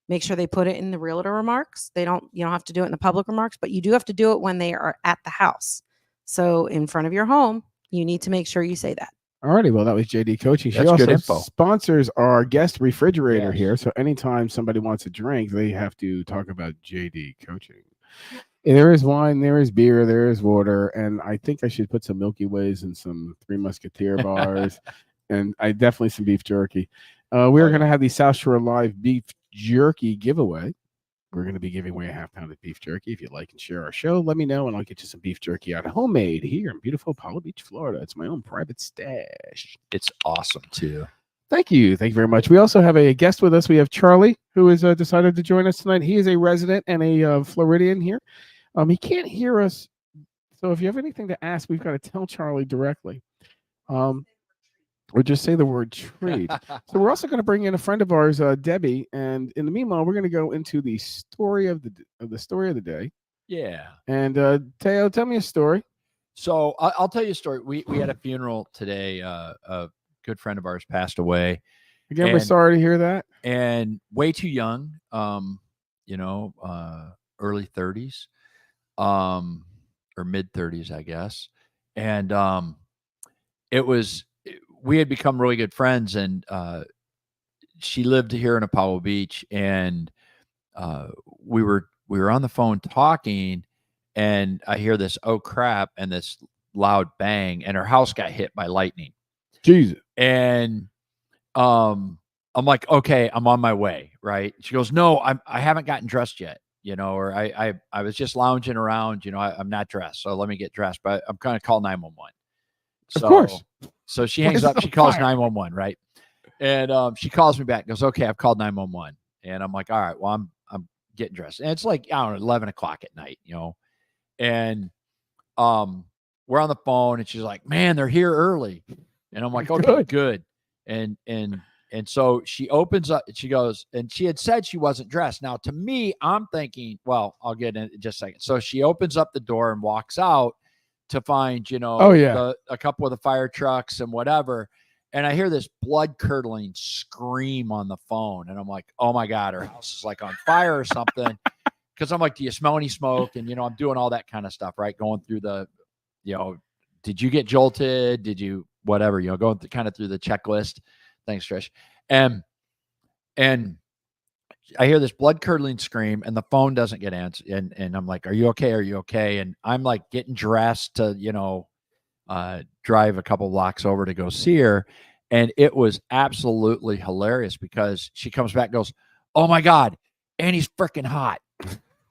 Make sure they put it in the realtor remarks. You don't have to do it in the public remarks, but you do have to do it when they are at the house. So in front of your home, you need to make sure you say that. Alrighty, well, that was JD Coaching. She also sponsors our guest refrigerator here. So anytime somebody wants a drink, they have to talk about JD Coaching. And there is wine, there is beer, there is water, and I think I should put some Milky Ways and some Three Musketeer bars, and I definitely some beef jerky. We're going to have the South Shore Live beef jerky giveaway. We're going to be giving away a half-pound of beef jerky. If you'd like and share our show, let me know, and I'll get you some beef jerky out of homemade here in beautiful Apollo Beach, Florida. It's my own private stash. It's awesome, too. Thank you. Thank you very much. We also have a guest with us. We have Charlie, who has decided to join us tonight. He is a resident and a Floridian here. He can't hear us, so if you have anything to ask, we've got to tell Charlie directly. Or just say the word treat. So we're also going to bring in a friend of ours, Debbie, and in the meanwhile, we're going to go into the story of the day. Yeah. And Teo, tell me a story. So I'll tell you a story. We had a funeral today. A good friend of ours passed away. Again, we're sorry to hear that. And way too young. Early 30s, or mid 30s, I guess. And we had become really good friends, and she lived here in Apollo Beach, and we were on the phone talking, and I hear this "oh crap" and this loud bang, and her house got hit by lightning. Jesus. And I'm like, okay, I'm on my way, right? She goes, no, I haven't gotten dressed yet, or I was just lounging around, I'm not dressed, so let me get dressed, but I'm going to call 911. Of course. So she hangs up, she calls 911, right? And she calls me back and goes, okay, I've called 911. And I'm like, all right, well, I'm getting dressed. And it's like, I don't know, 11 o'clock at night, and we're on the phone and she's like, man, they're here early. And I'm like, okay, good. And so she opens up, she goes, and she had said she wasn't dressed. Now, to me, I'm thinking, well, I'll get in just a second. So she opens up the door and walks out to find, a couple of the fire trucks and whatever. And I hear this blood curdling scream on the phone. And I'm like, oh my God, her house is like on fire or something. Cause I'm like, do you smell any smoke? And, I'm doing all that kind of stuff, right? Going through the, did you get jolted? Did you, whatever, going kind of through the checklist. Thanks, Trish. And I hear this blood curdling scream and the phone doesn't get answered. And I'm like, are you okay? Are you okay? And I'm like getting dressed to, drive a couple blocks over to go see her. And it was absolutely hilarious because she comes back and goes, oh my God, Annie's freaking hot.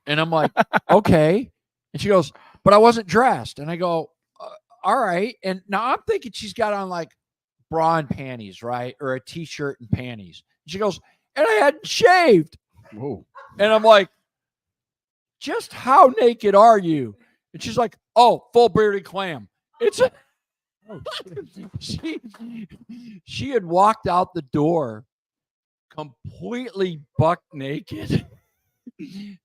And I'm like, okay. And she goes, but I wasn't dressed. And I go, all right. And now I'm thinking she's got on like bra and panties, right? Or a t-shirt and panties. And she goes, and I hadn't shaved. Whoa. And I'm like, just how naked are you? And she's like, oh, full bearded clam. She had walked out the door completely buck naked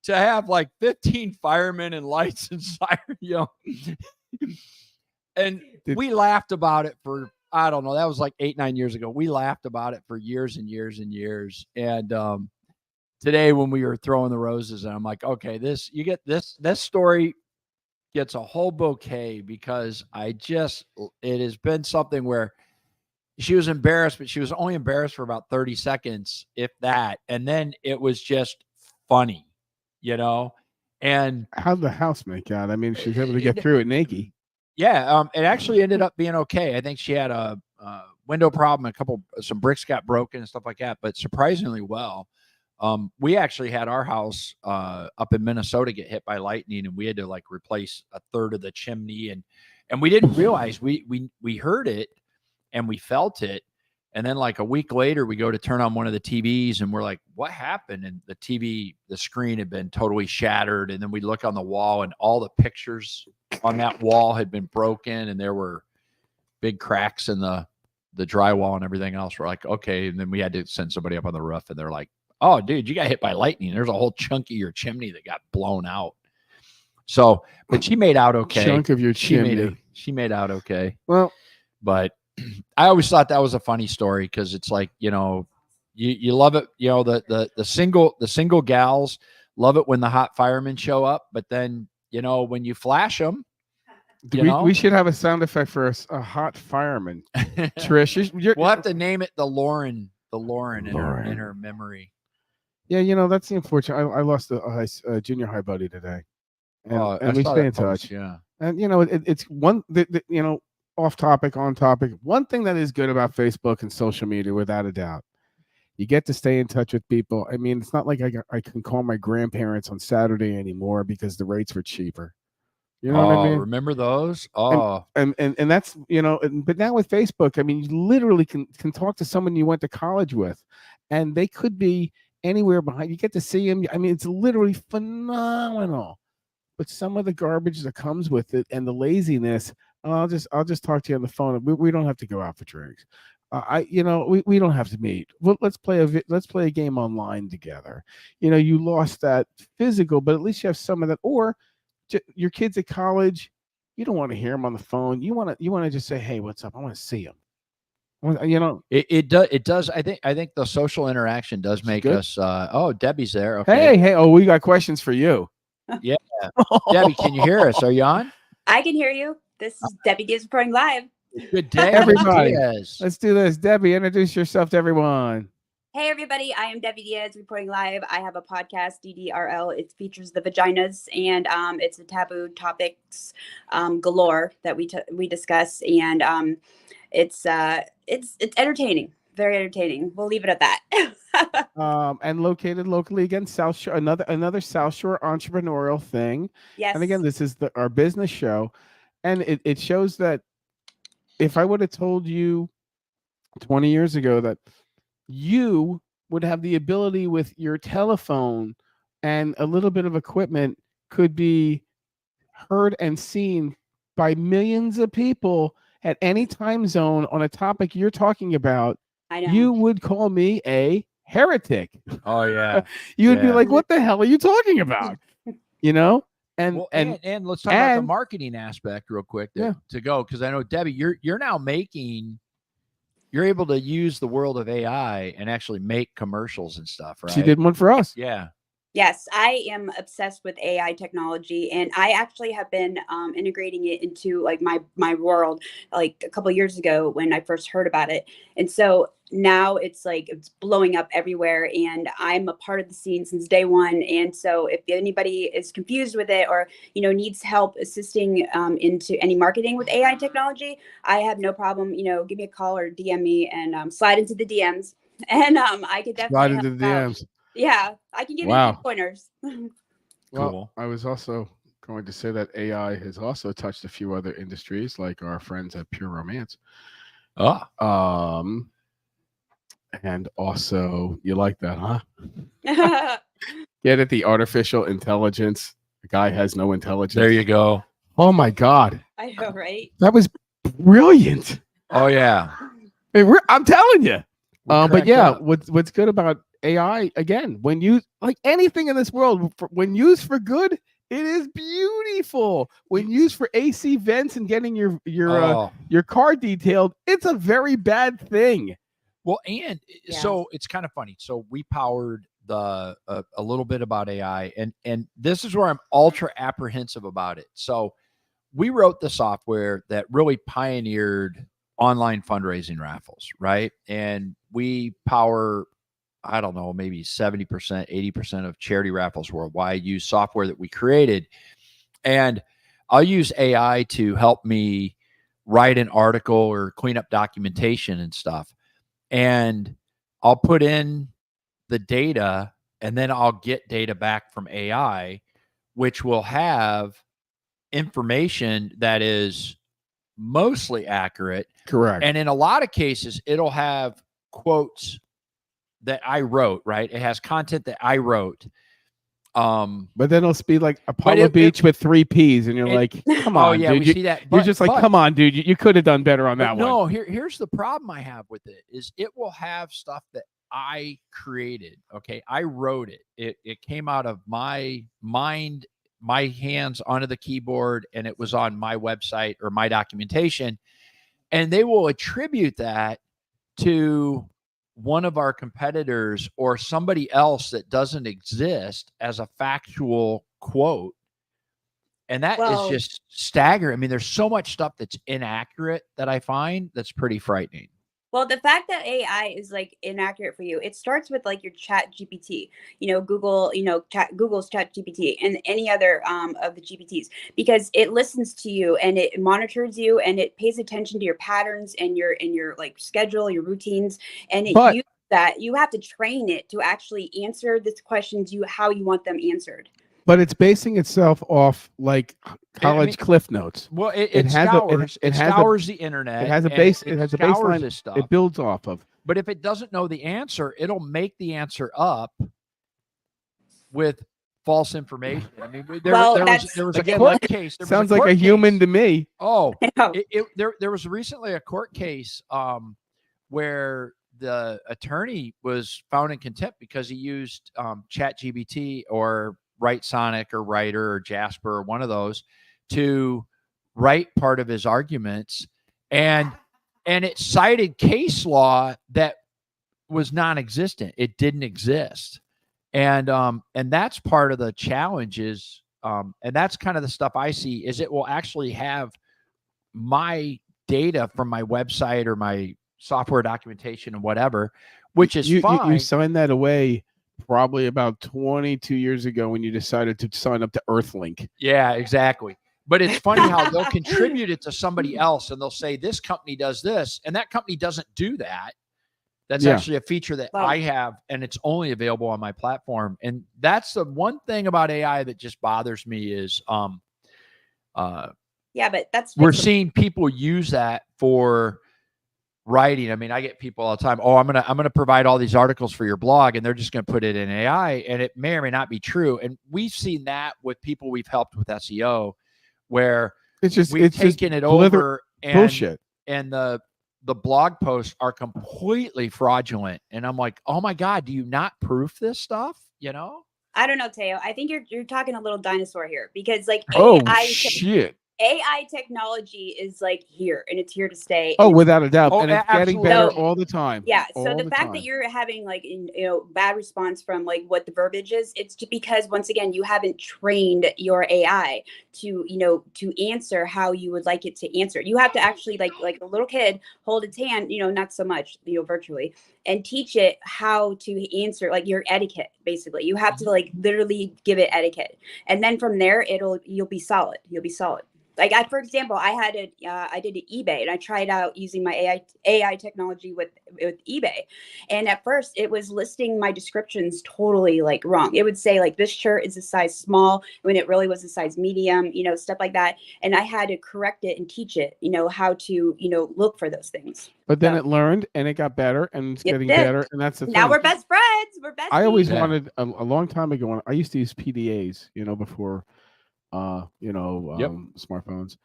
to have like 15 firemen and lights and siren, And we laughed about it for, I don't know, that was like 8-9 years ago. We laughed about it for years and years and years. And today when we were throwing the roses, and I'm like, okay, this story gets a whole bouquet because it has been something where she was embarrassed, but she was only embarrassed for about 30 seconds, if that. And then it was just funny, and how'd the house make out? I mean, she was able to get through it naked. Yeah. It actually ended up being okay. I think she had a window problem, some bricks got broken and stuff like that, but surprisingly well. We actually had our house up in Minnesota get hit by lightning, and we had to like replace a third of the chimney, and we didn't realize we heard it and we felt it. And then like a week later, we go to turn on one of the TVs and we're like, what happened? And the screen had been totally shattered. And then we look on the wall and all the pictures on that wall had been broken, and there were big cracks in the drywall and everything else. We're like, okay. And then we had to send somebody up on the roof, and they're like, oh, dude, you got hit by lightning. There's a whole chunk of your chimney that got blown out. So, but she made out okay. Chunk of your chimney. She made out okay. Well, but I always thought that was a funny story because it's like, you love it. The single gals love it when the hot firemen show up, but then, when you flash them, we should have a sound effect for a hot fireman. Trish, we'll have to name it the Lauren in her memory. Yeah, that's the unfortunate. I lost a junior high buddy today, and we stay in touch. Yeah, and it's one off topic, on topic. One thing that is good about Facebook and social media, without a doubt, you get to stay in touch with people. I mean, it's not like I can call my grandparents on Saturday anymore because the rates were cheaper. You know what I mean? Remember those? Oh, and that's but now with Facebook, I mean, you literally can talk to someone you went to college with, and they could be anywhere behind. You get to see them. I mean, it's literally phenomenal. But some of the garbage that comes with it and the laziness, I'll just talk to you on the phone. We don't have to go out for drinks. We don't have to meet. Well, let's play a game online together. You lost that physical, but at least you have some of that. Or your kids at college, you don't want to hear them on the phone. You want to just say, hey, what's up? I want to see them. It does. I think the social interaction does make us. Debbie's there. Okay. Hey. Oh, we got questions for you. Yeah. Debbie, can you hear us? Are you on? I can hear you. This is Debbie Diaz reporting live. Good day, everybody. Let's do this. Debbie, introduce yourself to everyone. Hey, everybody. I am Debbie Diaz reporting live. I have a podcast, DDRL. It features the vaginas, and it's the taboo topics galore that we discuss. And it's entertaining. Very entertaining. We'll leave it at that. And located locally again, South Shore, another South Shore entrepreneurial thing. Yes. And again, this is our business show, and it shows that if I would have told you 20 years ago that you would have the ability with your telephone and a little bit of equipment could be heard and seen by millions of people at any time zone on a topic you're talking about, I know. you would call me a heretic. Oh yeah. You would be Yeah. like, what the hell are you talking about? You know? And Well, and let's talk about the and- marketing aspect real quick Yeah. to go, because I know Debbie, you're now you're able to use the world of AI and actually make commercials and stuff, right? she did one for us. Yeah. Yes, I am obsessed with AI technology, and I actually have been integrating it into like my world like a couple of years ago when I first heard about it. And so now it's like it's blowing up everywhere, and I'm a part of the scene since day one. And so if anybody is confused with it or needs help assisting into any marketing with AI technology, I have no problem. Give me a call or DM me and slide into the DMs, and I could definitely Slide help into the out. DMs. Yeah, I can give you Wow. good pointers. Well, Cool. I was also going to say that AI has also touched a few other industries, like our friends at Pure Romance. Oh. And also, you like that, huh? Get it? The artificial intelligence. The guy has no intelligence. There you go. Oh my God. I know, right? That was brilliant. Oh yeah. Hey, I'm telling you. But cracked yeah, up. what's good about AI, again, when you like anything in this world, when used for good, it is beautiful. When used for AC vents and getting your car detailed, it's a very bad thing. Well, and so it's kind of funny. So we powered a little bit about AI, and this is where I'm ultra apprehensive about it. So we wrote the software that really pioneered online fundraising raffles, right? And we power, I don't know, maybe 70%, 80% of charity raffles worldwide use software that we created. And I'll use AI to help me write an article or clean up documentation and stuff. And I'll put in the data, and then I'll get data back from AI, which will have information that is mostly accurate. Correct. And in a lot of cases, it'll have quotes that I wrote, right? It has content that I wrote. But then it'll be like Apollo Beach with 3 P's, and you're like, come on, yeah, dude. we see that. You're just like, come on, dude. You could have done better on that one. No, here's the problem I have with it is it will have stuff that I created. Okay. I wrote it. It came out of my mind, my hands onto the keyboard, and it was on my website or my documentation. And they will attribute that to one of our competitors or somebody else that doesn't exist as a factual quote. And that is just staggering. I mean, there's so much stuff that's inaccurate that I find that's pretty frightening. Well, the fact that AI is like inaccurate for you, it starts with like your Chat GPT, Google, Google's Chat GPT and any other of the GPTs, because it listens to you and it monitors you and it pays attention to your patterns and your like schedule, your routines, and it uses that. You have to train it to actually answer the questions how you want them answered. But it's basing itself off like college cliff notes. Well, it scours the internet. It has a base. It has a baseline this stuff. It builds off of. But if it doesn't know the answer, it'll make the answer up with false information. I mean, there was a court case. Sounds like a human to me. Oh, there was recently a court case where the attorney was found in contempt because he used ChatGPT or Write Sonic or Writer or Jasper or one of those to write part of his arguments, and it cited case law that was non-existent. It didn't exist, and that's part of the challenge is, and that's kind of the stuff I see is it will actually have my data from my website or my software documentation and whatever, which is fine. You signed that away probably about 22 years ago when you decided to sign up to Earthlink. Yeah, exactly. But it's funny how they'll contribute it to somebody else and they'll say this company does this and that company doesn't do that. That's actually a feature that I have and it's only available on my platform. And that's the one thing about AI that just bothers me is but that's we're seeing people use that for writing. I mean, I get people all the time. Oh, I'm gonna provide all these articles for your blog, and they're just gonna put it in AI, and it may or may not be true. And we've seen that with people we've helped with SEO, where we've taken it over and bullshit, and the blog posts are completely fraudulent. And I'm like, oh my God, do you not proof this stuff? You know? I don't know, Teo. I think you're talking a little dinosaur here, because like shit. AI technology is like here, and it's here to stay. Oh, without a doubt. And it's getting absolutely. better all the time. Yeah. So All the fact time. that you're having like, bad response from like what the verbiage is, it's just because once again, you haven't trained your AI to, to answer how you would like it to answer. You have to actually like a little kid hold its hand, not so much, virtually, and teach it how to answer, like your etiquette. Basically, you have to like literally give it etiquette. And then from there, you'll be solid. You'll be solid. Like for example, I did an eBay, and I tried out using my AI technology with eBay. And at first it was listing my descriptions totally like wrong. It would say like, this shirt is a size small when it really was a size medium, stuff like that. And I had to correct it and teach it, how to, look for those things. But then it learned, and it got better, and it's getting better. And that's the now thing. we're best friends. We're best. I always wanted a long time ago. I used to use PDAs, before smartphones,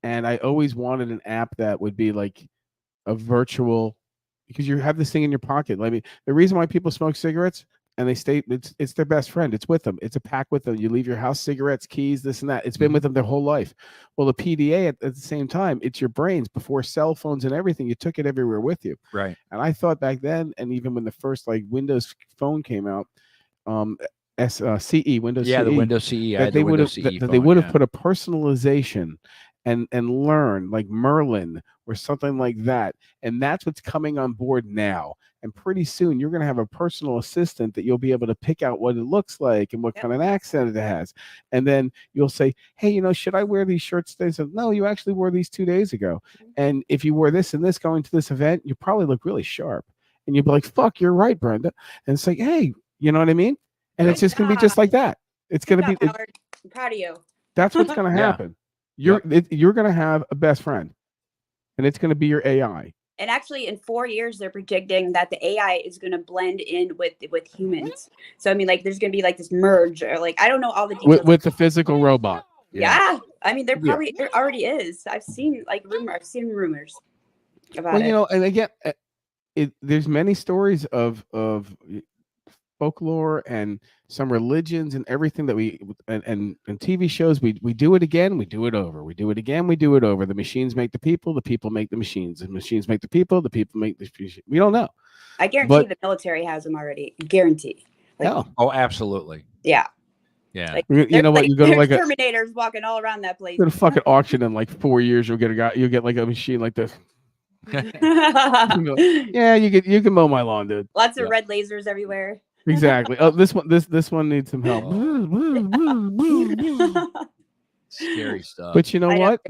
and I always wanted an app that would be like a virtual, because you have this thing in your pocket. I mean, the reason why people smoke cigarettes and they stay, it's their best friend. It's with them. It's a pack with them. You leave your house, cigarettes, keys, this and that. It's been with them their whole life. Well, the PDA at the same time, it's your brains. Before cell phones and everything, you took it everywhere with you. Right. And I thought back then, and even when the first like Windows phone came out, CE, Windows CE. Yeah, the Windows CE. That they would have put a personalization and learn like Merlin or something like that. And that's what's coming on board now. And pretty soon you're going to have a personal assistant that you'll be able to pick out what it looks like and what kind of accent it has. And then you'll say, hey, should I wear these shirts today? So, no, you actually wore these 2 days ago. And if you wore this and this going to this event, you probably look really sharp. And you'll be like, fuck, you're right, Brenda. And it's like, hey, you know what I mean? And it's just going to be just like that. It's going to be. I'm proud of you. That's what's going to happen. You're going to have a best friend, and it's going to be your AI. And actually, in 4 years, they're predicting that the AI is going to blend in with humans. So I mean, like, there's going to be like this merge, or like, I don't know all the details with the physical robot. Yeah. I mean, there already is. I've seen rumors about it. And again, there's many stories of folklore and some religions and everything that we and TV shows. We do it again, we do it over, we do it again, we do it over. The machines make the people make the machines, the machines make the people make the machines. We don't know. I guarantee the military has them already. Guarantee. Like, oh, absolutely. Yeah. Yeah. Like, you know what? You go to like Terminators walking all around that place. Go to fucking auction in like 4 years. You'll get like a machine like this. Yeah, you can mow my lawn, dude. Lots of red lasers everywhere. Exactly. Oh, this one needs some help. Scary stuff. But you know what?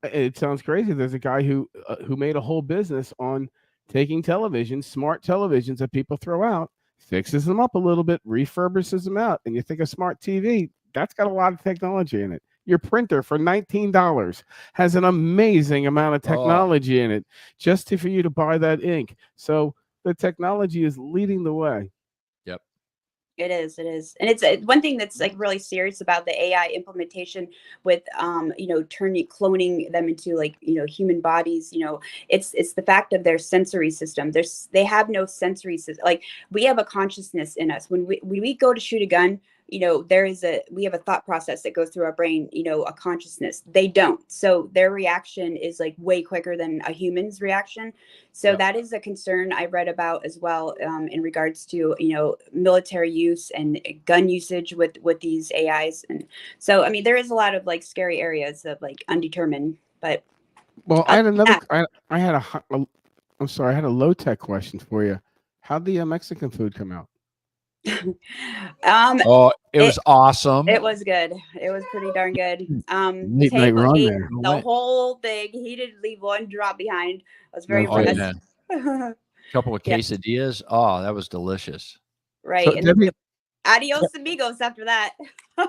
It sounds crazy. There's a guy who made a whole business on taking televisions, smart televisions that people throw out, fixes them up a little bit, refurbishes them out, and you think a smart TV, that's got a lot of technology in it. Your printer for $19 has an amazing amount of technology in it just for you to buy that ink. So the technology is leading the way. Yep. It is. And it's one thing that's like really serious about the AI implementation with, cloning them into like, human bodies, it's the fact of their sensory system. They have no sensory system. Like, we have a consciousness in us. When we go to shoot a gun, we have a thought process that goes through our brain, a consciousness. They don't. So their reaction is like way quicker than a human's reaction. So that is a concern I read about as well, in regards to, military use and gun usage with these AIs. And so, I mean, there is a lot of like scary areas of like undetermined, but. Well, I had another, I had a low tech question for you. How'd the Mexican food come out? It was awesome. It was good. It was pretty darn good. Late night run there. The whole thing. He didn't leave one drop behind. I was very impressed. A couple of quesadillas. Oh, that was delicious. Right. So, and Debbie, adios amigos after that.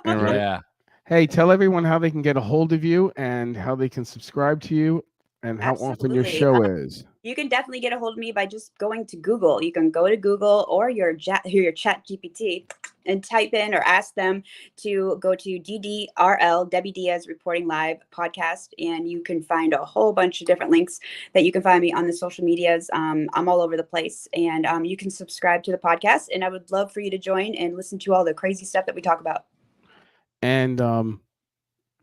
Yeah. Hey, tell everyone how they can get a hold of you and how they can subscribe to you and how often your show is. You can definitely get a hold of me by just going to Google. You can go to Google or your chat GPT and type in or ask them to go to DDRL, Debbie Diaz Reporting Live podcast. And you can find a whole bunch of different links that you can find me on the social medias. I'm all over the place, and you can subscribe to the podcast. And I would love for you to join and listen to all the crazy stuff that we talk about. And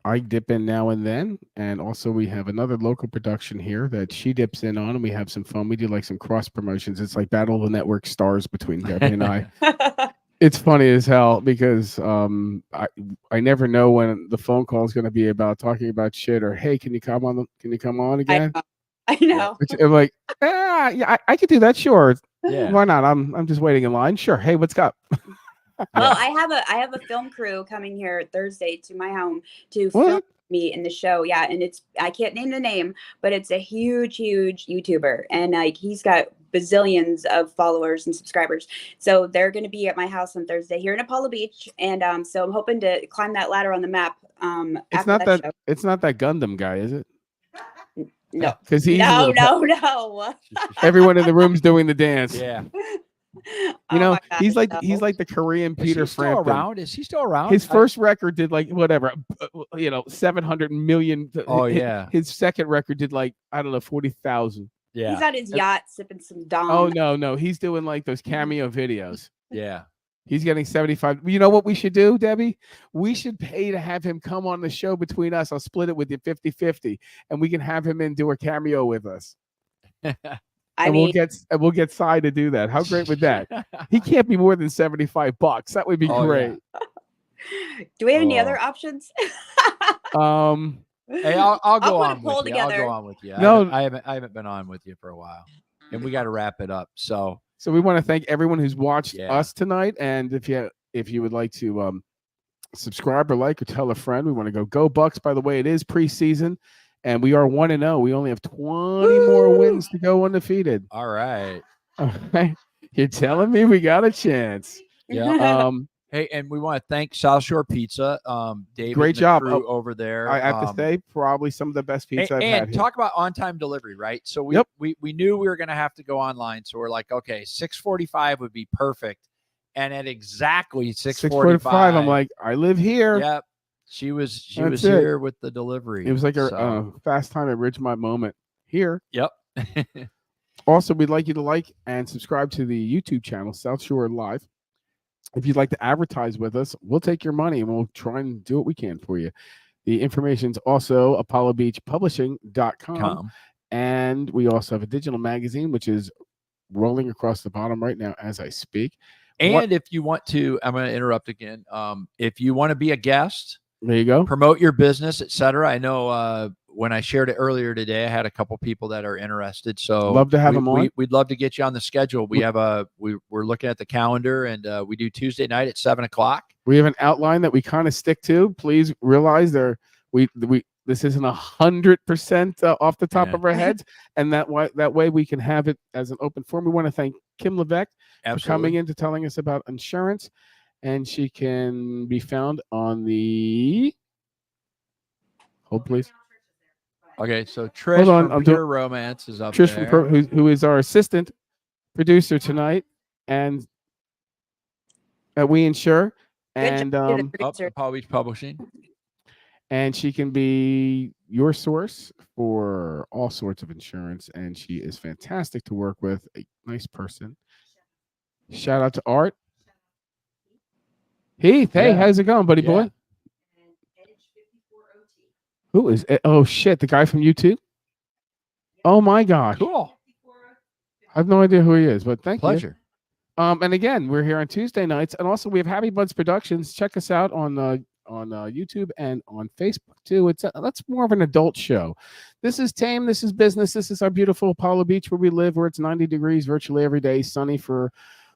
I dip in now and then, and also we have another local production here that she dips in on, and we have some fun. We do like some cross promotions. It's like Battle of the Network stars between Debbie and I. It's funny as hell because I never know when the phone call is going to be about talking about shit or hey, can you come on again? I know. Which I'm like, yeah, I could do that. Sure. Yeah. Why not? I'm just waiting in line. Sure. Hey, what's up? Well, I have a film crew coming here Thursday to my home to film me in the show. Yeah, and I can't name the name, but it's a huge YouTuber, and like he's got bazillions of followers and subscribers. So they're going to be at my house on Thursday here in Apollo Beach, and so I'm hoping to climb that ladder on the map. It's not that Gundam guy, is it? No, because he's no. Everyone in the room's doing the dance. Yeah. You know, he's like the Korean Peter Frampton. Around? Is he still around? His first record did like whatever, 700 million. Oh yeah. His second record did like 40,000. Yeah. He's at his yacht sipping some Dom. Oh no, he's doing like those cameo videos. Yeah. He's getting 75. You know what we should do, Debbie? We should pay to have him come on the show between us. I'll split it with you 50-50, and we can have him in do a cameo with us. We'll get Cy to do that. How great would that? He can't be more than $75. That would be great. Yeah. Do we have any other options? Hey, I'll go on with you. Together. I'll go on with you. No, I haven't been on with you for a while, and we got to wrap it up. So we want to thank everyone who's watched us tonight, and if you would like to subscribe or like or tell a friend, we want to go Bucks. By the way, it is preseason. And we are 1-0. We only have 20 more wins to go undefeated. All right. You're telling me we got a chance. Yeah. Hey, and we want to thank South Shore Pizza. David, great job over there. I have to say, probably some of the best pizza I've had. And talk about on-time delivery, right? So we knew we were going to have to go online. So we're like, okay, 6:45 would be perfect. And at exactly 6:45, I'm like, I live here. Yep. She was here with the delivery. It was like a fast time at Ridgemont moment here. Yep. Also, we'd like you to like and subscribe to the YouTube channel, South Shore Live. If you'd like to advertise with us, we'll take your money and we'll try and do what we can for you. The information's also ApolloBeachPublishing.com. And we also have a digital magazine, which is rolling across the bottom right now as I speak. And if you want to, I'm going to interrupt again. If you want to be a guest, there you go. Promote your business, etc. I know when I shared it earlier today, I had a couple people that are interested. So love to have them on. We'd love to get you on the schedule. We have we're looking at the calendar, and we do Tuesday night at 7:00. We have an outline that we kind of stick to. Please realize this isn't 100% off the top of our heads, and that way we can have it as an open forum. We want to thank Kim Levesque for coming in to telling us about insurance. And she can be found on the. Hold, please. Okay, so Trish from Pure Romance is up Trish there. From who is our assistant producer tonight, and we Insure, and Palm Beach Publishing. And she can be your source for all sorts of insurance, and she is fantastic to work with. A nice person. Shout out to Art. Heath, hey, how's it going, buddy boy? Who is it? Oh shit, the guy from YouTube? Oh my gosh. Cool. I have no idea who he is, but thank you. Pleasure. And again, we're here on Tuesday nights, and also we have Happy Buds Productions. Check us out on YouTube and on Facebook too. That's more of an adult show. This is tame. This is business. This is our beautiful Apollo Beach where we live, where it's 90 degrees virtually every day, sunny for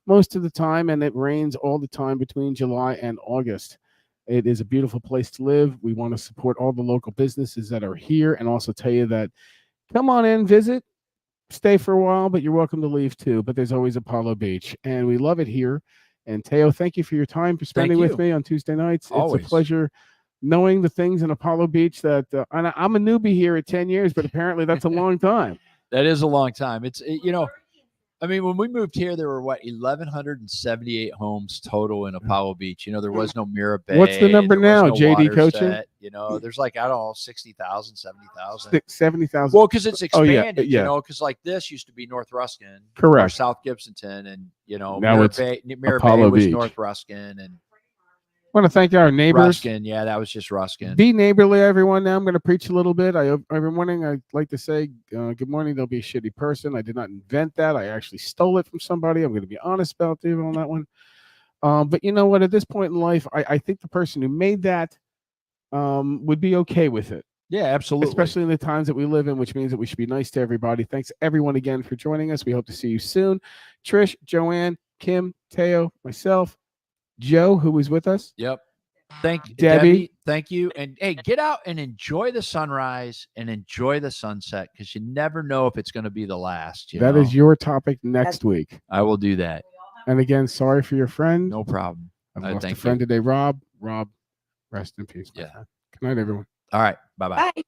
most of the time, and it rains all the time between July and August. It is a beautiful place to live. We want to support all the local businesses that are here, and also tell you that come on in, visit, stay for a while, but you're welcome to leave too. But there's always Apollo Beach, and we love it here. And Teo, thank you for your time for spending with me on Tuesday nights. Always. It's a pleasure. knowing the things in Apollo Beach that and I'm a newbie here at 10 years, but apparently that's a long time. That is a long time. It's you know, I mean, when we moved here, there were 1,178 homes total in Apollo Beach. You know, there was no Mira Bay. What's the number there was now, no JD coaching? Waterset. You know, there's like, I don't know, 60,000, 70,000. 70,000. Well, because it's Oh, yeah, expanded, yeah. you know, because like this used to be North Ruskin, Correct. or South Gibsonton, and you know, Now it's Mira Apollo Bay was Beach. North Ruskin, and I want to thank our neighbors. Ruskin, yeah, that was just Ruskin. Be neighborly, everyone. Now I'm going to preach a little bit. Every morning I like to say, good morning, don't be a shitty person. I did not invent that. I actually stole it from somebody. I'm going to be honest about it on that one. But you know what? At this point in life, I think the person who made that would be okay with it. Yeah, absolutely. Especially in the times that we live in, which means that we should be nice to everybody. Thanks everyone again for joining us. We hope to see you soon. Trish, Joanne, Kim, Teo, myself, Joe, who was with us. Yep. Thank you, Debbie. Thank you. And hey, get out and enjoy the sunrise and enjoy the sunset, because you never know if it's going to be the last. That is your topic next week. I will do that. And again, sorry for your friend. No problem. I've lost a friend today, Rob. Rob, rest in peace. Yeah. Good night, everyone. All right. Bye-bye. Bye.